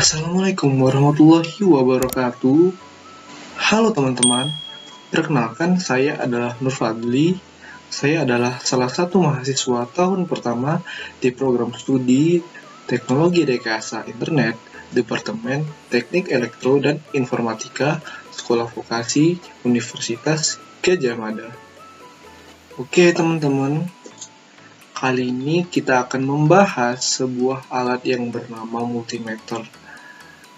Assalamualaikum warahmatullahi wabarakatuh. Halo teman-teman, perkenalkan saya adalah Nur Fadli. Saya adalah salah satu mahasiswa tahun pertama di program studi Teknologi Rekayasa Internet, Departemen Teknik Elektro dan Informatika, Sekolah Vokasi Universitas Gadjah Mada. Oke teman-teman, kali ini kita akan membahas sebuah alat yang bernama multimeter.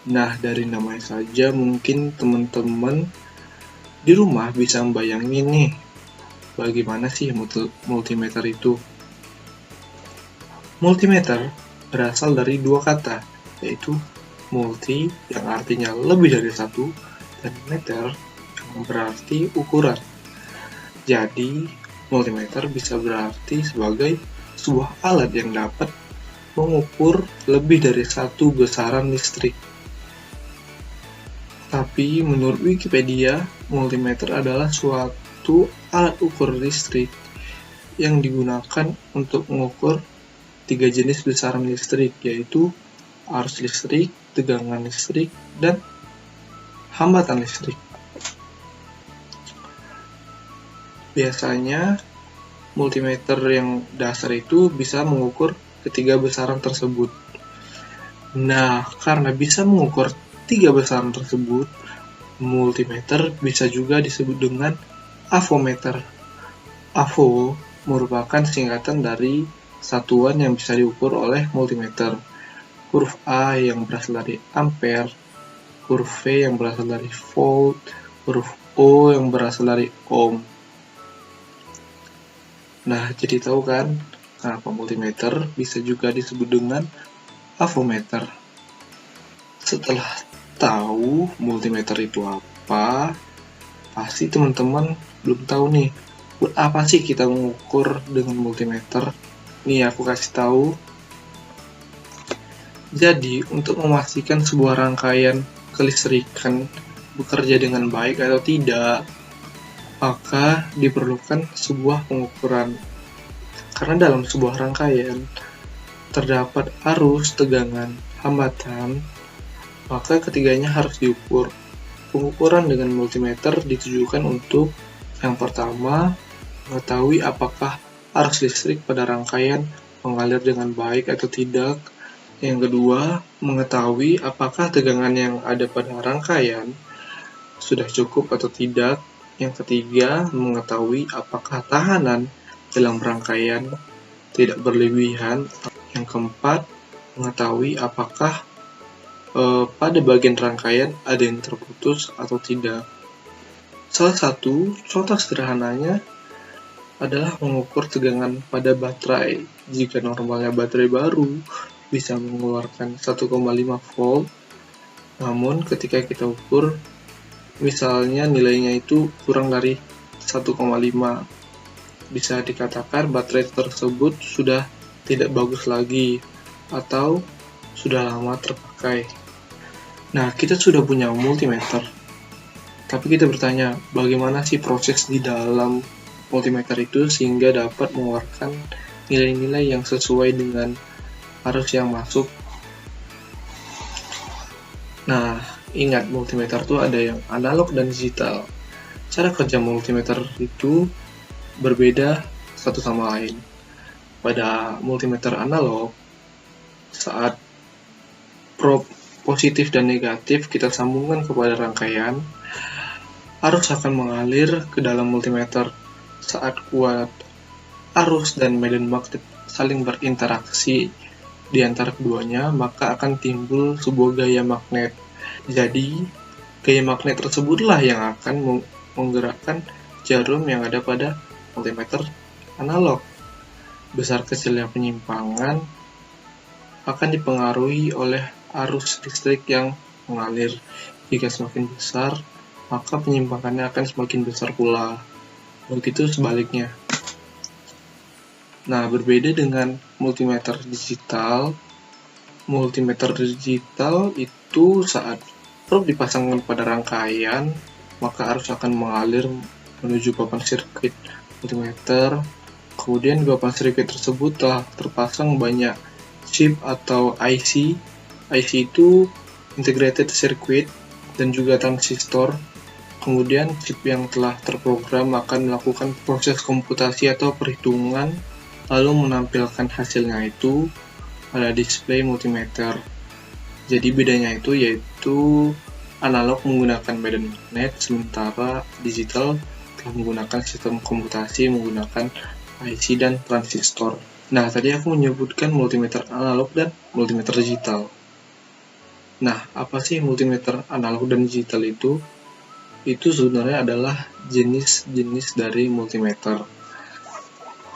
Nah, dari namanya saja mungkin teman-teman di rumah bisa membayangin nih, bagaimana sih multimeter itu. Multimeter berasal dari dua kata, yaitu multi yang artinya lebih dari satu, dan meter yang berarti ukuran. Jadi, multimeter bisa berarti sebagai sebuah alat yang dapat mengukur lebih dari satu besaran listrik. Tapi menurut Wikipedia, multimeter adalah suatu alat ukur listrik yang digunakan untuk mengukur 3 jenis besaran listrik, yaitu arus listrik, tegangan listrik, dan hambatan listrik. Biasanya, multimeter yang dasar itu bisa mengukur ketiga besaran tersebut. Nah, karena bisa mengukur 3 besaran tersebut, multimeter bisa juga disebut dengan avometer. Avo merupakan singkatan dari satuan yang bisa diukur oleh multimeter. Huruf A yang berasal dari ampere, huruf V yang berasal dari volt, huruf O yang berasal dari ohm. Nah, jadi tahu kan kenapa multimeter bisa juga disebut dengan avometer. Setelah tahu multimeter itu apa, pasti teman-teman belum tahu nih, buat apa sih kita mengukur dengan multimeter? Nih aku kasih tahu. Jadi, untuk memastikan sebuah rangkaian kelistrikan bekerja dengan baik atau tidak, maka diperlukan sebuah pengukuran. Karena dalam sebuah rangkaian terdapat arus, tegangan, hambatan, maka ketiganya harus diukur. Pengukuran dengan multimeter ditujukan untuk yang pertama, mengetahui apakah arus listrik pada rangkaian mengalir dengan baik atau tidak. Yang kedua, mengetahui apakah tegangan yang ada pada rangkaian sudah cukup atau tidak. Yang ketiga, mengetahui apakah tahanan dalam rangkaian tidak berlebihan. Yang keempat, mengetahui apakah pada bagian rangkaian ada yang terputus atau tidak. Salah satu contoh sederhananya adalah mengukur tegangan pada baterai. Jika normalnya baterai baru bisa mengeluarkan 1,5 volt, namun ketika kita ukur misalnya nilainya itu kurang dari 1,5, bisa dikatakan baterai tersebut sudah tidak bagus lagi atau sudah lama terpakai. Nah, kita sudah punya multimeter, tapi kita bertanya, bagaimana sih proses di dalam multimeter itu sehingga dapat mengeluarkan nilai-nilai yang sesuai dengan arus yang masuk. Nah, ingat, multimeter itu ada yang analog dan digital. Cara kerja multimeter itu berbeda satu sama lain. Pada multimeter analog, saat probe positif dan negatif kita sambungkan kepada rangkaian, arus akan mengalir ke dalam multimeter. Saat kuat arus dan medan magnet saling berinteraksi di antara keduanya, maka akan timbul sebuah gaya magnet. Jadi, gaya magnet tersebutlah yang akan menggerakkan jarum yang ada pada multimeter analog. Besar kecilnya penyimpangan akan dipengaruhi oleh arus listrik yang mengalir. Jika semakin besar, maka penyimpangannya akan semakin besar pula. Begitu sebaliknya. Nah, berbeda dengan multimeter digital itu saat probe dipasangkan pada rangkaian, maka arus akan mengalir menuju papan sirkuit multimeter. Kemudian di papan sirkuit tersebut telah terpasang banyak chip atau IC. IC itu integrated circuit, dan juga transistor. Kemudian chip yang telah terprogram akan melakukan proses komputasi atau perhitungan, lalu menampilkan hasilnya itu pada display multimeter. Jadi bedanya itu yaitu analog menggunakan medan magnet, sementara digital telah menggunakan sistem komputasi menggunakan IC dan transistor. Nah, tadi aku menyebutkan multimeter analog dan multimeter digital. Nah, apa sih multimeter analog dan digital itu? Itu sebenarnya adalah jenis-jenis dari multimeter.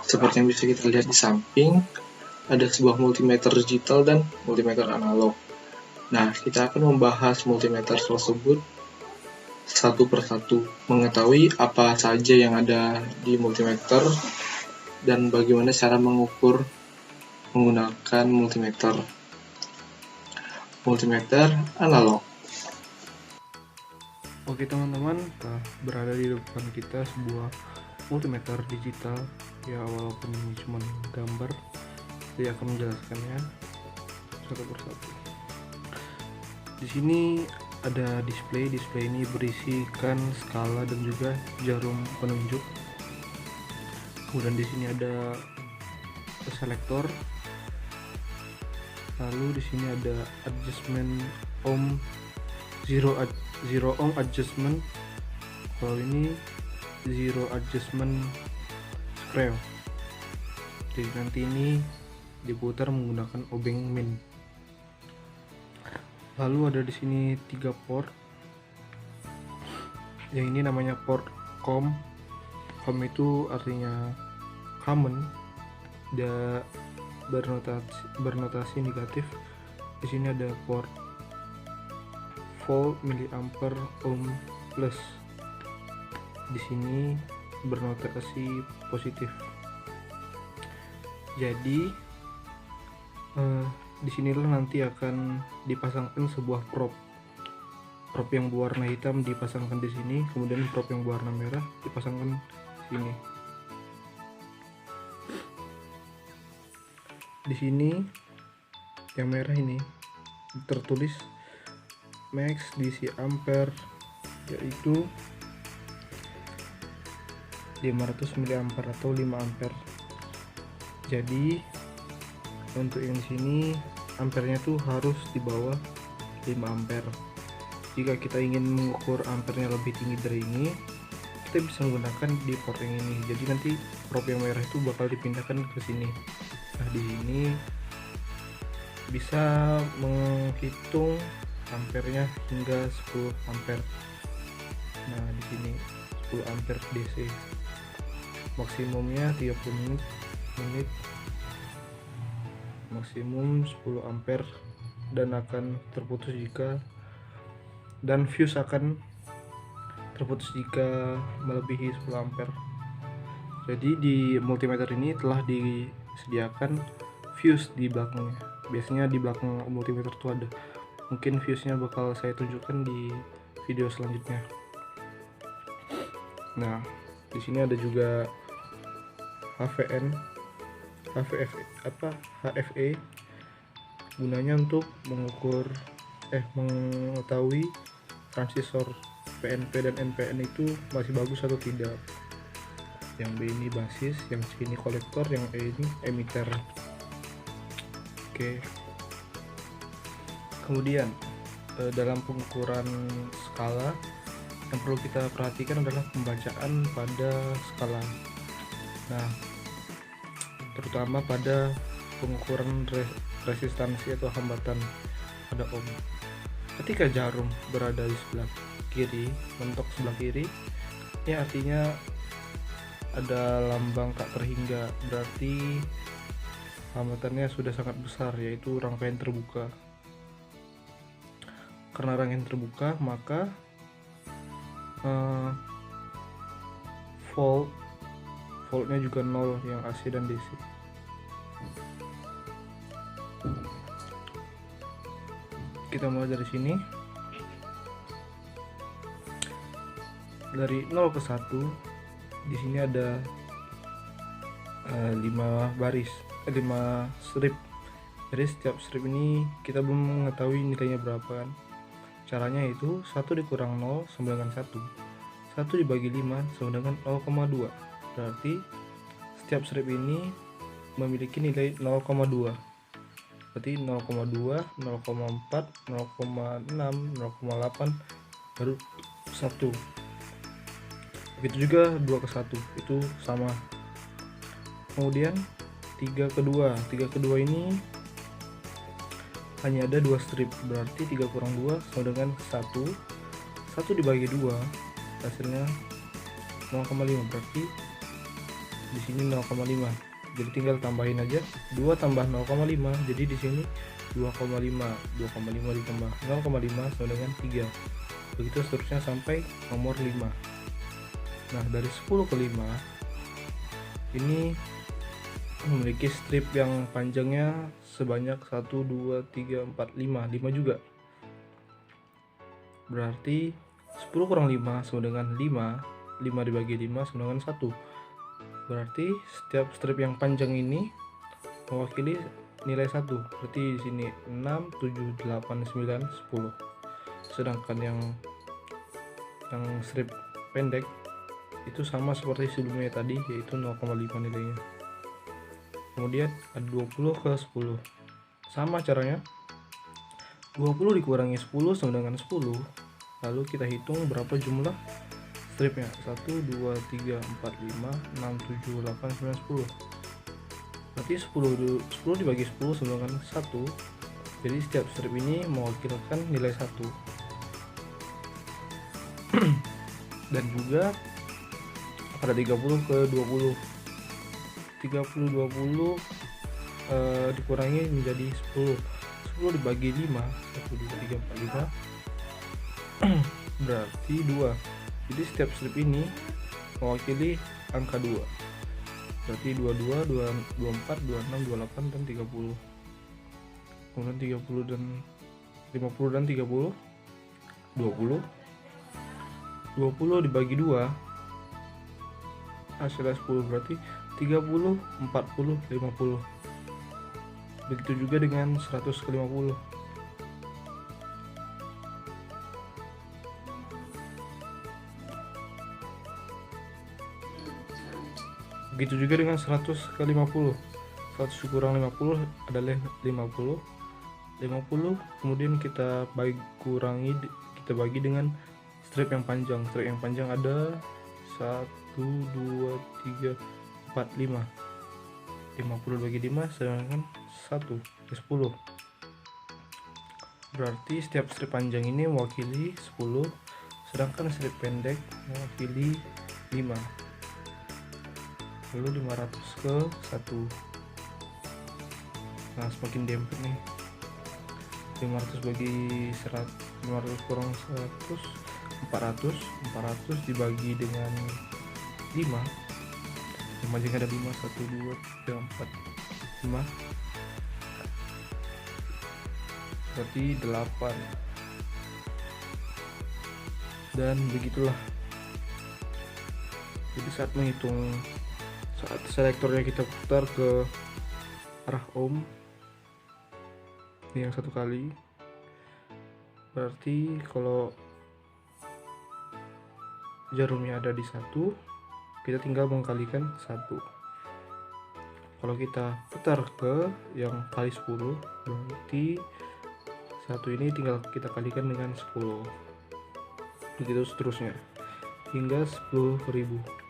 Seperti yang bisa kita lihat di samping, ada sebuah multimeter digital dan multimeter analog. Nah, kita akan membahas multimeter tersebut satu persatu, mengetahui apa saja yang ada di multimeter dan bagaimana cara mengukur menggunakan multimeter. Multimeter analog. Oke teman-teman, berada di depan kita sebuah multimeter digital. Ya walaupun ini cuma gambar, saya akan menjelaskannya satu persatu. Di sini ada display ini berisikan skala dan juga jarum penunjuk. Kemudian di sini ada selektor. Lalu di sini ada adjustment ohm, zero ohm adjustment. Kalau ini zero adjustment screw. Jadi nanti ini diputar menggunakan obeng min. Lalu ada di sini 3 port. Yang ini namanya port COM. COM itu artinya common. Dia bernotasi negatif. Di sini ada port volt miliampere ohm plus. Di sini bernotasi positif. Jadi disinilah nanti akan dipasangkan sebuah prop yang berwarna hitam dipasangkan di sini, kemudian prop yang berwarna merah dipasangkan di sini. Di sini yang merah ini tertulis max DC ampere, yaitu 500 mA atau 5 ampere. Jadi untuk yang sini ampernya tuh harus di bawah 5 ampere. Jika kita ingin mengukur ampernya lebih tinggi dari ini, kita bisa menggunakan di port yang ini. Jadi nanti prop yang merah itu bakal dipindahkan ke sini. Nah, di sini bisa menghitung ampernya hingga 10 ampere. Nah, di sini 10 ampere DC. Maksimumnya 30 menit. Maksimum 10 ampere dan akan terputus dan fuse akan terputus jika melebihi 10 ampere. Jadi di multimeter ini telah disediakan fuse di belakangnya. Biasanya di belakang multimeter itu ada. Mungkin fuse-nya bakal saya tunjukkan di video selanjutnya. Nah, di sini ada juga HFE, gunanya untuk mengetahui transistor PNP dan NPN itu masih bagus atau tidak. Yang B ini basis, yang C ini kolektor, yang E ini emitter. Oke. Kemudian dalam pengukuran skala yang perlu kita perhatikan adalah pembacaan pada skala. Nah, terutama pada pengukuran resistansi atau hambatan pada ohm. Ketika jarum berada di sebelah kiri, mentok sebelah kiri, ini artinya ada lambang tak terhingga, berarti hambatannya sudah sangat besar, yaitu rangkaian terbuka. Karena rangkaian terbuka, maka voltnya juga 0 yang AC dan DC. Kita mulai dari sini. Dari 0 ke 1, di sini ada 5 strip. Jadi setiap strip ini kita belum mengetahui nilainya berapa kan. Caranya itu 1 dikurang 0 sama dengan 1. 1 dibagi 5 sama dengan 0,2. Berarti setiap strip ini memiliki nilai 0,2. Berarti 0,2, 0,4, 0,6, 0,8 baru 1. Begitu juga 2 ke 1 itu sama. Kemudian 3 ke 2. 3 ke 2 ini hanya ada 2 strip, berarti 3 kurang 2 sama dengan 1. 1 dibagi 2 hasilnya 0,5, berarti di sini 0,5. Jadi tinggal tambahin aja 2 tambah 0,5, jadi di sini 2,5. 2,5 ditambah 0,5 sama dengan 3. Begitu seterusnya sampai nomor 5. Nah, dari 10 ke 5 ini memiliki strip yang panjangnya sebanyak 1, 2, 3, 4, 5 juga. Berarti 10 kurang 5 sama dengan 5. 5 dibagi 5 sama dengan 1. Berarti setiap strip yang panjang ini mewakili nilai 1. Berarti di sini 6, 7, 8, 9, 10. Sedangkan yang strip pendek itu sama seperti sebelumnya tadi, yaitu 0,5 nilainya. Kemudian ada 20 ke 10. Sama caranya. 20 dikurangi 10 sama dengan 10. Lalu kita hitung berapa jumlah stripnya. 1, 2, 3, 4, 5, 6, 7, 8, 9, 10. Berarti 10 dibagi 10 sama dengan 1. Jadi setiap strip ini mewakilkan nilai 1. Dan juga pada 30 ke 20. 30 20 dikurangi menjadi 10. 10 dibagi 5, 1 2 3 4 5 berarti 2. Jadi setiap strip ini mewakili angka 2. Berarti 22, 24, 26, 28 dan 30. Kemudian 30 dan 50 dan 30 20. 20 dibagi 2 hasilnya 10, berarti 30, 40, 50. Begitu juga dengan 100 ke 50. Begitu juga dengan 100 ke 50. 100 kurang 50 adalah 50. 50 kemudian kita bagi dengan strip yang panjang. Strip yang panjang ada 1, 2, 3, 4, 5. 50 bagi 5 sedangkan 1 ke 10. Berarti setiap strip panjang ini mewakili 10, sedangkan strip pendek mewakili 5. Lalu 500 ke 1. Nah, semakin dempet nih. 500 bagi 100, 500 kurang 100, 400. 400 dibagi dengan 5. Yang panjang ada 5, 1, 2, 3, 4, 5. Berarti 8. Dan begitulah. Jadi saat selektornya kita putar ke arah ohm, ini yang satu kali, berarti kalau jarumnya ada di 1, kita tinggal mengkalikan 1. Kalau kita putar ke yang kali 10, berarti 1 ini tinggal kita kalikan dengan 10. Begitu seterusnya hingga 10.000.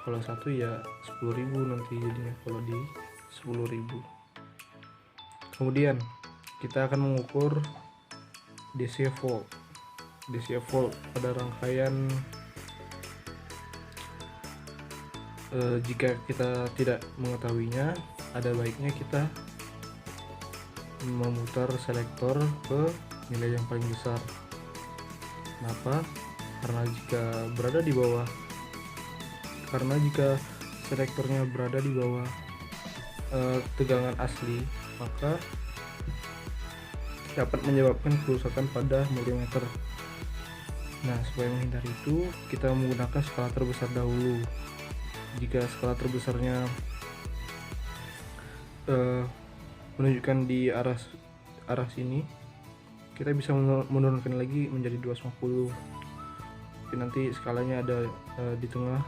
Kalau 1 ya 10.000 nanti jadinya kalau di 10.000. Kemudian kita akan mengukur DC volt. DC volt pada rangkaian jika kita tidak mengetahuinya, ada baiknya kita memutar selektor ke nilai yang paling besar. Kenapa? Karena jika selektornya berada di bawah tegangan asli, maka dapat menyebabkan kerusakan pada multimeter. Nah, supaya menghindari itu, kita menggunakan skala terbesar dahulu. Jika skala terbesarnya menunjukkan di arah sini, kita bisa menurunkan lagi menjadi 250. Tapi nanti skalanya ada di tengah.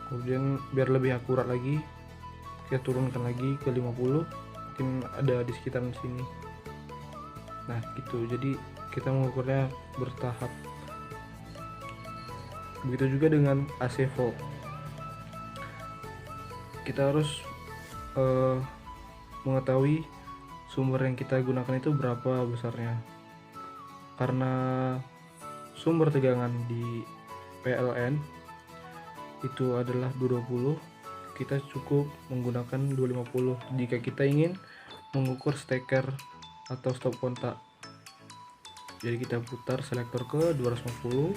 Kemudian biar lebih akurat lagi, kita turunkan lagi ke 50, mungkin ada di sekitaran sini. Nah gitu, jadi kita mengukurnya bertahap. Begitu juga dengan AC volt, kita harus mengetahui sumber yang kita gunakan itu berapa besarnya. Karena sumber tegangan di PLN itu adalah 220, kita cukup menggunakan 250 jika kita ingin mengukur steker atau stop kontak. Jadi kita putar selektor ke 250,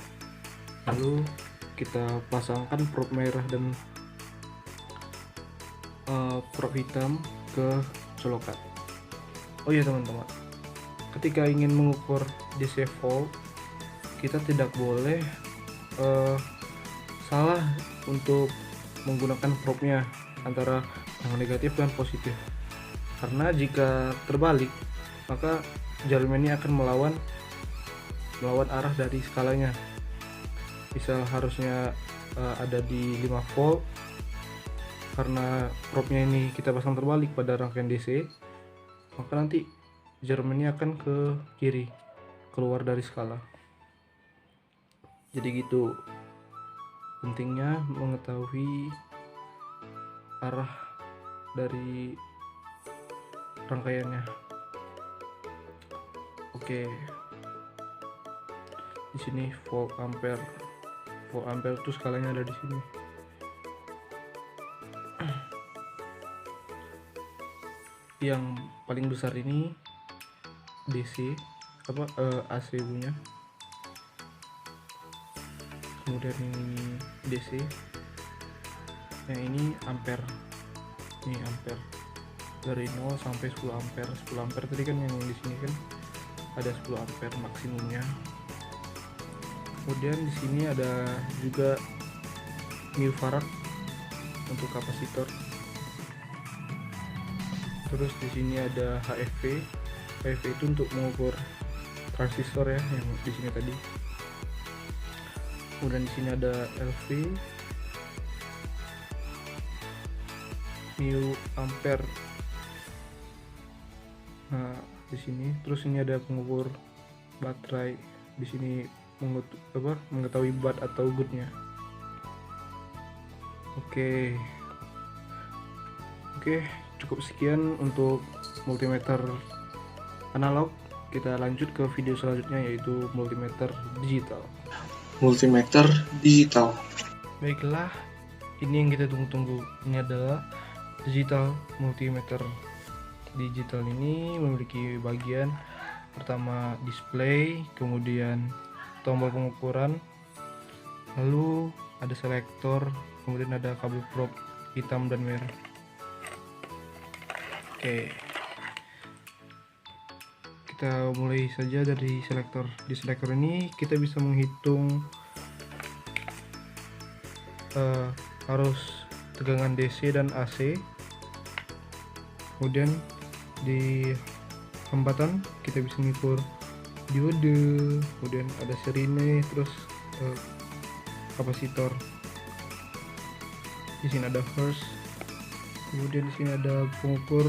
lalu kita pasangkan probe merah dan probe hitam ke colokan. Oh iya teman-teman, ketika ingin mengukur DC volt, kita tidak boleh salah untuk menggunakan probe-nya antara yang negatif dan positif. Karena jika terbalik, maka jarum ini akan melawan arah dari skalanya. Misal harusnya ada di 5 volt, karena probe-nya ini kita pasang terbalik pada rangkaian DC, maka nanti jarum ini akan ke kiri, keluar dari skala. Jadi gitu, pentingnya mengetahui arah dari rangkaiannya. Oke, di sini volt ampere itu skalanya ada di sini. Yang paling besar ini DC AC punya, kemudian ini DC, yang ini ampere. Ini ampere dari 0 sampai 10 ampere. 10 ampere tadi kan yang di sini kan ada 10 ampere maksimumnya. Kemudian di sini ada juga microfarad untuk kapasitor. Terus di sini ada HFV. HFV itu untuk mengukur transistor ya, yang di sini tadi. Kemudian di sini ada LV, mil ampere. Nah, di sini terus ini ada pengukur baterai. Di sini mengetahui bat atau goodnya. Oke, cukup sekian untuk multimeter analog. Kita lanjut ke video selanjutnya, yaitu multimeter digital. Baiklah, ini yang kita tunggu-tunggu. Ini adalah digital multimeter. Digital ini memiliki bagian pertama display, kemudian tombol pengukuran, lalu ada selektor, kemudian ada kabel probe hitam dan merah. Oke, kita mulai saja dari selektor. Di selektor ini kita bisa menghitung arus tegangan DC dan AC. Kemudian di hambatan kita bisa mengukur diode, kemudian ada sirine, terus kapasitor. Di sini ada hertz, kemudian di sini ada pengukur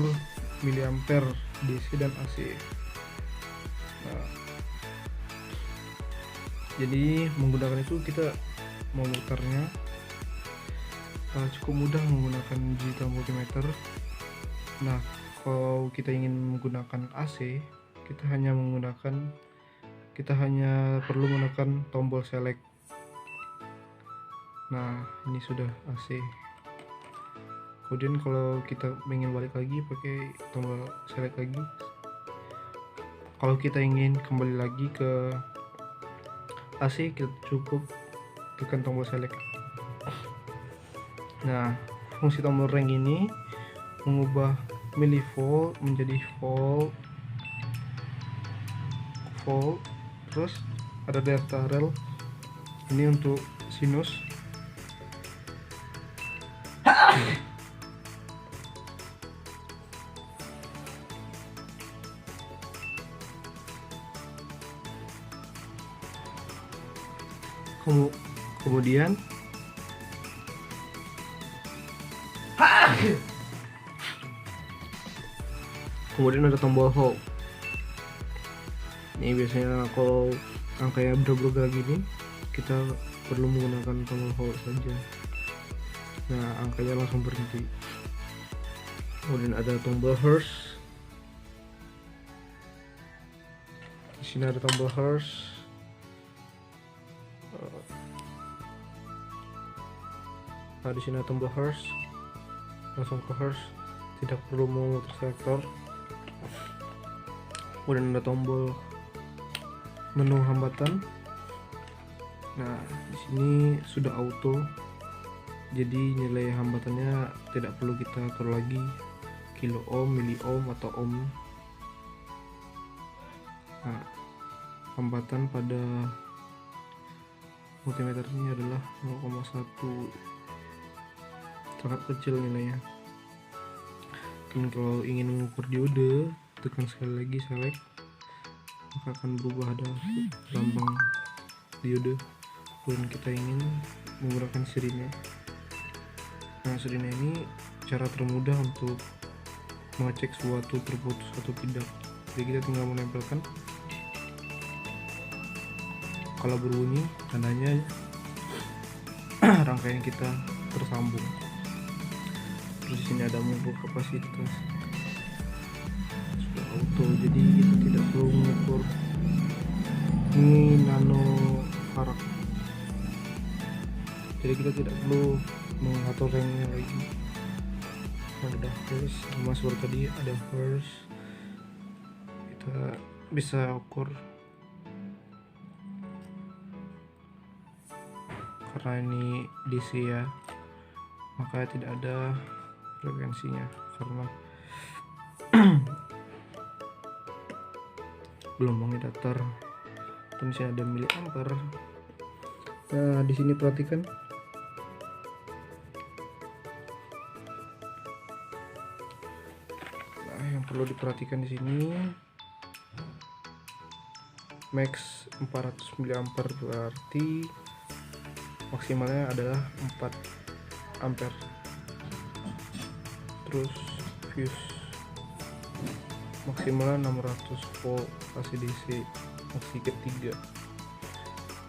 miliampere DC dan AC. Nah, jadi menggunakan itu kita memutarnya cukup mudah menggunakan digital multimeter. Nah, kalau kita ingin menggunakan AC, kita hanya perlu menekan tombol select. Nah, ini sudah AC. Kemudian kalau kita ingin balik lagi, pakai tombol select lagi. Kalau kita ingin kembali lagi ke AC, kita cukup tekan tombol select. Nah, fungsi tombol rank ini mengubah milivolt menjadi volt, terus ada delta rel, ini untuk sinus. Kemudian ada tombol hold. Ini biasanya kalau angkanya berubah gini, kita perlu menggunakan tombol hold saja. Nah, angkanya langsung berhenti. Kemudian ada tombol hertz. Di sini ada tombol hertz. Nah, di sini ada tombol hertz. Langsung ke hertz, tidak perlu memutar selektor. Kemudian ada tombol menu hambatan. Nah, di sini sudah auto, jadi nilai hambatannya tidak perlu kita atur lagi, kilo ohm, mili ohm atau ohm. Nah, hambatan pada multimeter ini adalah 0,1, sangat kecil nilainya. Dan kalau ingin mengukur diode, tekan sekali lagi select, maka akan berubah, ada lambang diode. Dan kita ingin menggunakan sirine. Nah, sirine ini cara termudah untuk mengecek suatu terputus atau tidak. Jadi kita tinggal menempelkan, kalau berbunyi tandanya rangkaian kita tersambung. Terus di sini ada mengukur kapasitas, sudah auto, jadi kita tidak perlu mengukur. Ini nano farad, jadi kita tidak perlu mengatur rangnya lagi. Ada hertz, sama seperti tadi ada hertz, kita bisa ukur. Karena ini DC ya, maka tidak ada frekuensinya karena gelombangnya datar. Dan di sini ada miliampere. Nah, di sini perhatikan, nah yang perlu diperhatikan di sini, max 400 miliampere berarti maksimalnya adalah 4 ampere. Terus fuse maksimalnya 600 volt AC DC, maksi ketiga.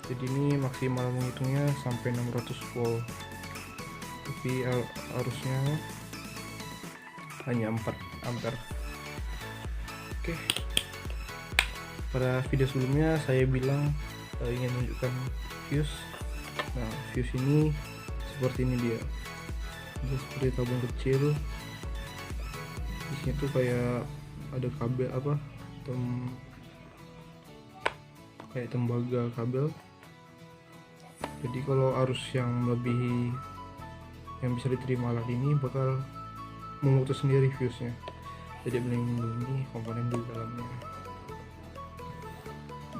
Jadi ini maksimal menghitungnya sampai 600 volt, tapi arusnya hanya 4 ampere. Oke, pada video sebelumnya saya bilang ingin menunjukkan fuse. Nah, fuse ini seperti ini dia. Jadi seperti tabung kecil. Di sini tuh kayak ada kabel kayak tembaga kabel. Jadi kalau arus yang melebihi yang bisa diterima alat ini bakal memutus sendiri fuse-nya. Jadi melindungi komponen di dalamnya.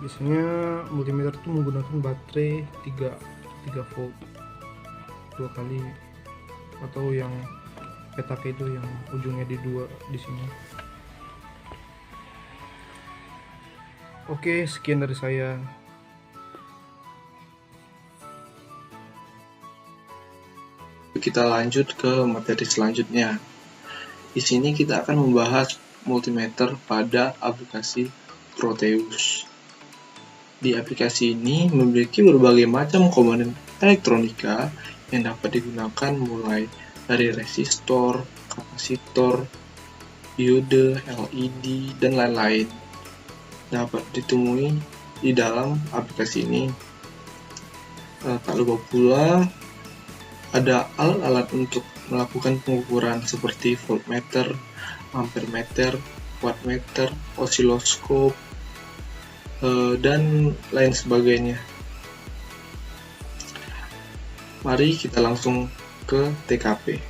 Biasanya multimeter itu menggunakan baterai 3 volt 2 kali, atau yang petak itu yang ujungnya di 2 di sini. Oke, sekian dari saya. Kita lanjut ke materi selanjutnya. Di sini kita akan membahas multimeter pada aplikasi Proteus. Di aplikasi ini memiliki berbagai macam komponen elektronika yang dapat digunakan mulai dari resistor, kapasitor, diode, LED, dan lain-lain. Dapat ditemui di dalam aplikasi ini. Tak lupa pula ada alat-alat untuk melakukan pengukuran seperti voltmeter, ampermeter, wattmeter, osiloskop, dan lain sebagainya. Mari kita langsung ke TKP.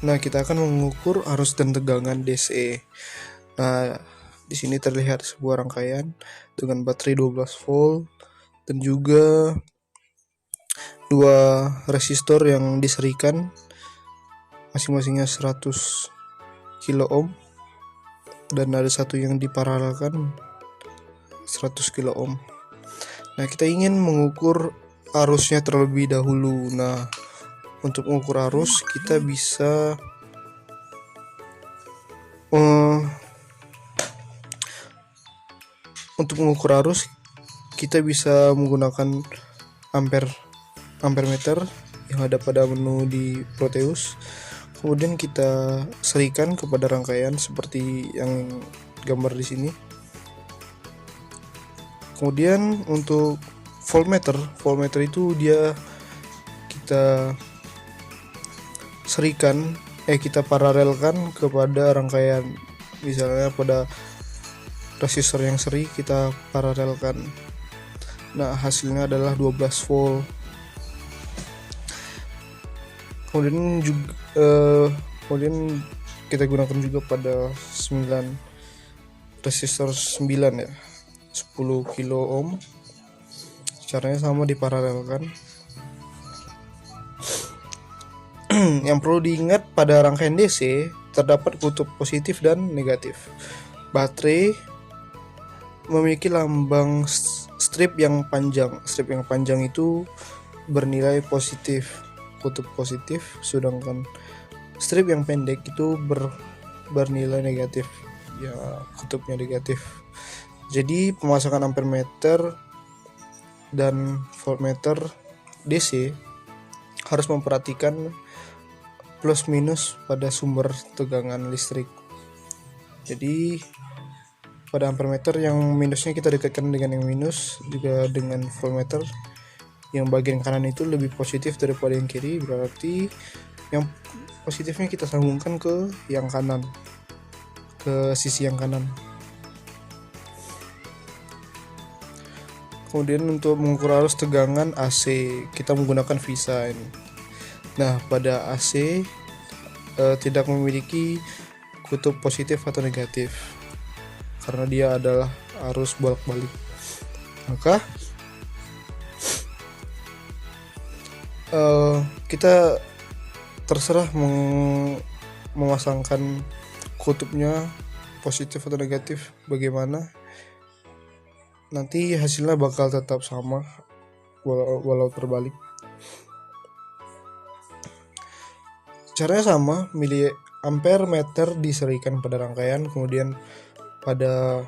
Nah, kita akan mengukur arus dan tegangan DC. Nah, di sini terlihat sebuah rangkaian dengan baterai 12 volt dan juga 2 resistor yang diserikan, masing-masingnya 100 kilo ohm, dan ada satu yang diparalelkan 100 kilo ohm. Nah, kita ingin mengukur arusnya terlebih dahulu. Nah, untuk mengukur arus kita bisa untuk mengukur arus kita bisa menggunakan ampere meter yang ada pada menu di Proteus. Kemudian kita serikan kepada rangkaian seperti yang gambar di sini. Kemudian untuk voltmeter itu dia kita serikan, kita paralelkan kepada rangkaian. Misalnya pada resistor yang seri kita paralelkan. Nah, hasilnya adalah 12 volt. Kemudian kita gunakan juga pada 9 resistor 9 ya, 10 kilo ohm. Caranya sama, diparalelkan. Yang perlu diingat, pada rangkaian DC terdapat kutub positif dan negatif. Baterai memiliki lambang strip yang panjang. Strip yang panjang itu bernilai positif, kutub positif, sedangkan strip yang pendek itu bernilai negatif, ya kutubnya negatif. Jadi pemasangan ampere meter dan voltmeter DC harus memperhatikan plus minus pada sumber tegangan listrik. Jadi pada ampere meter yang minusnya kita dekatkan dengan yang minus, juga dengan voltmeter yang bagian kanan itu lebih positif daripada yang kiri, berarti yang positifnya kita sambungkan ke yang kanan, ke sisi yang kanan. Kemudian untuk mengukur arus tegangan AC kita menggunakan visa ini. Nah, pada AC tidak memiliki kutub positif atau negatif karena dia adalah arus bolak-balik. Maka kita terserah memasangkan kutubnya positif atau negatif bagaimana, nanti hasilnya bakal tetap sama walau terbalik. Caranya sama, mili ampere meter diserikan pada rangkaian, kemudian pada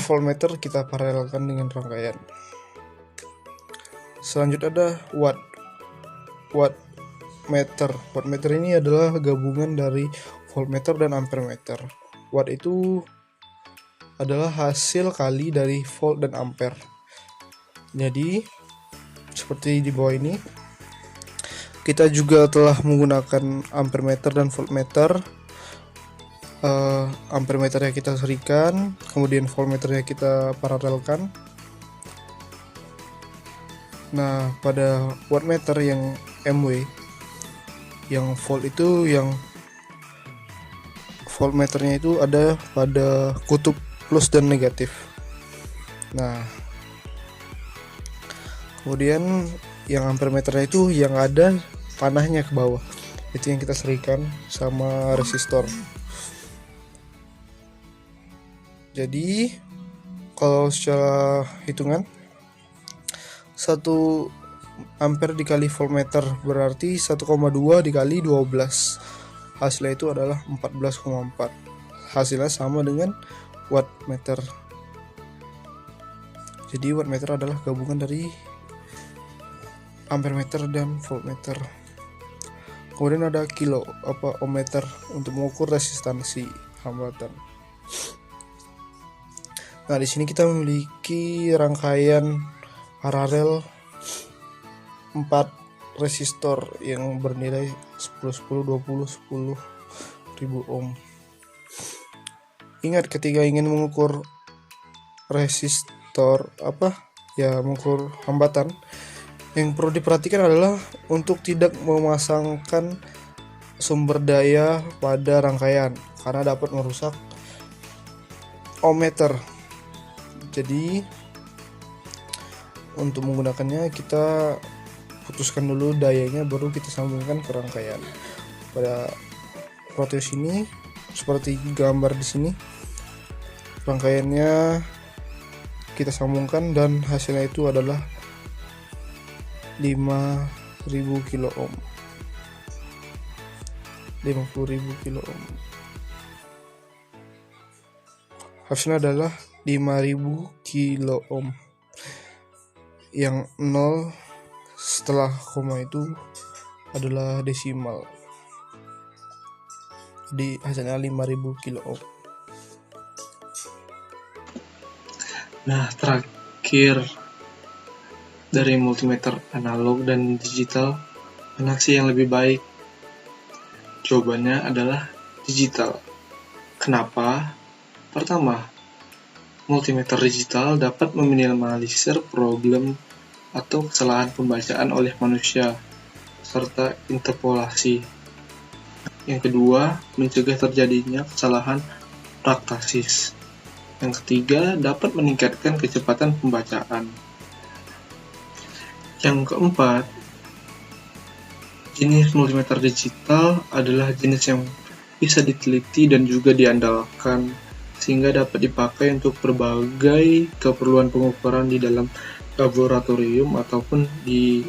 voltmeter kita paralelkan dengan rangkaian. Selanjutnya ada wattmeter. Wattmeter ini adalah gabungan dari voltmeter dan ampere meter. Watt itu adalah hasil kali dari volt dan ampere. Jadi seperti di bawah ini, kita juga telah menggunakan ampere meter dan voltmeter. Ampere meternya kita serikan, kemudian voltmeternya kita paralelkan. Nah, pada wattmeter yang MW, yang volt itu, yang voltmeternya itu ada pada kutub plus dan negatif. Nah, kemudian yang ampere meternya itu yang ada panahnya ke bawah, itu yang kita serikan sama resistor. Jadi kalau secara hitungan, 1 ampere dikali voltmeter berarti 1,2 dikali 12, hasilnya itu adalah 14,4. Hasilnya sama dengan wattmeter. Jadi wattmeter adalah gabungan dari ampere meter dan voltmeter. Kemudian ada ohmmeter untuk mengukur resistansi hambatan. Nah, di sini kita memiliki rangkaian paralel 4 resistor yang bernilai 10, 10, 20, 10 ribu ohm. Ingat, ketika ingin mengukur resistor mengukur hambatan, yang perlu diperhatikan adalah untuk tidak memasangkan sumber daya pada rangkaian karena dapat merusak ohmmeter. Jadi untuk menggunakannya kita putuskan dulu dayanya, baru kita sambungkan ke rangkaian. Pada Proteus ini seperti gambar di sini, rangkaiannya kita sambungkan dan hasilnya itu adalah 50.000 kilo ohm. 50.000 kilo ohm. Hasilnya adalah 5.000 kilo ohm. Yang 0 setelah koma itu adalah desimal. Jadi hasilnya 5.000 kilo ohm. Nah, terakhir dari multimeter analog dan digital, mana sih yang lebih baik? Jawabannya adalah digital. Kenapa? Pertama, multimeter digital dapat meminimalisir problem atau kesalahan pembacaan oleh manusia, serta interpolasi. Yang kedua, mencegah terjadinya kesalahan praktasis. Yang ketiga, dapat meningkatkan kecepatan pembacaan. Yang keempat, jenis multimeter digital adalah jenis yang bisa diteliti dan juga diandalkan, sehingga dapat dipakai untuk berbagai keperluan pengukuran di dalam laboratorium ataupun di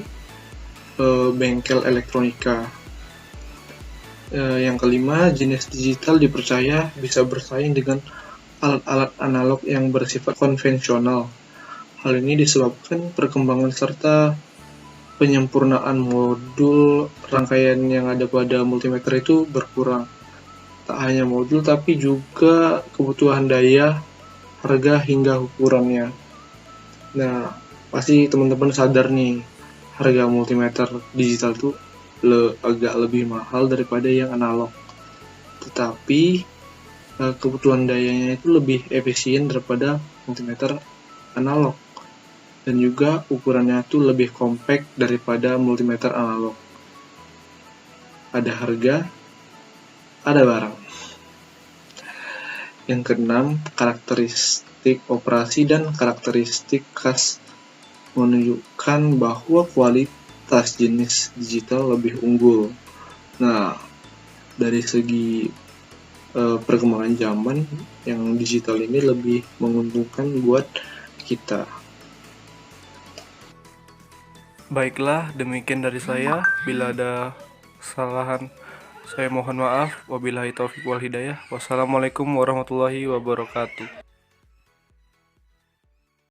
bengkel elektronika. Yang kelima, jenis digital dipercaya bisa bersaing dengan alat-alat analog yang bersifat konvensional. Hal ini disebabkan perkembangan serta penyempurnaan modul rangkaian yang ada pada multimeter itu berkurang. Tak hanya modul, tapi juga kebutuhan daya, harga, hingga ukurannya. Nah, pasti teman-teman sadar nih, harga multimeter digital itu agak lebih mahal daripada yang analog. Tetapi kebutuhan dayanya itu lebih efisien daripada multimeter analog. Dan juga ukurannya itu lebih compact daripada multimeter analog. Ada harga, ada barang. Yang keenam, karakteristik operasi dan karakteristik khas menunjukkan bahwa kualitas jenis digital lebih unggul. Nah, dari segi perkembangan zaman, yang digital ini lebih menguntungkan buat kita. Baiklah, demikian dari saya. Bila ada kesalahan, saya mohon maaf. Wabillahi taufiq wal hidayah. Wassalamualaikum warahmatullahi wabarakatuh.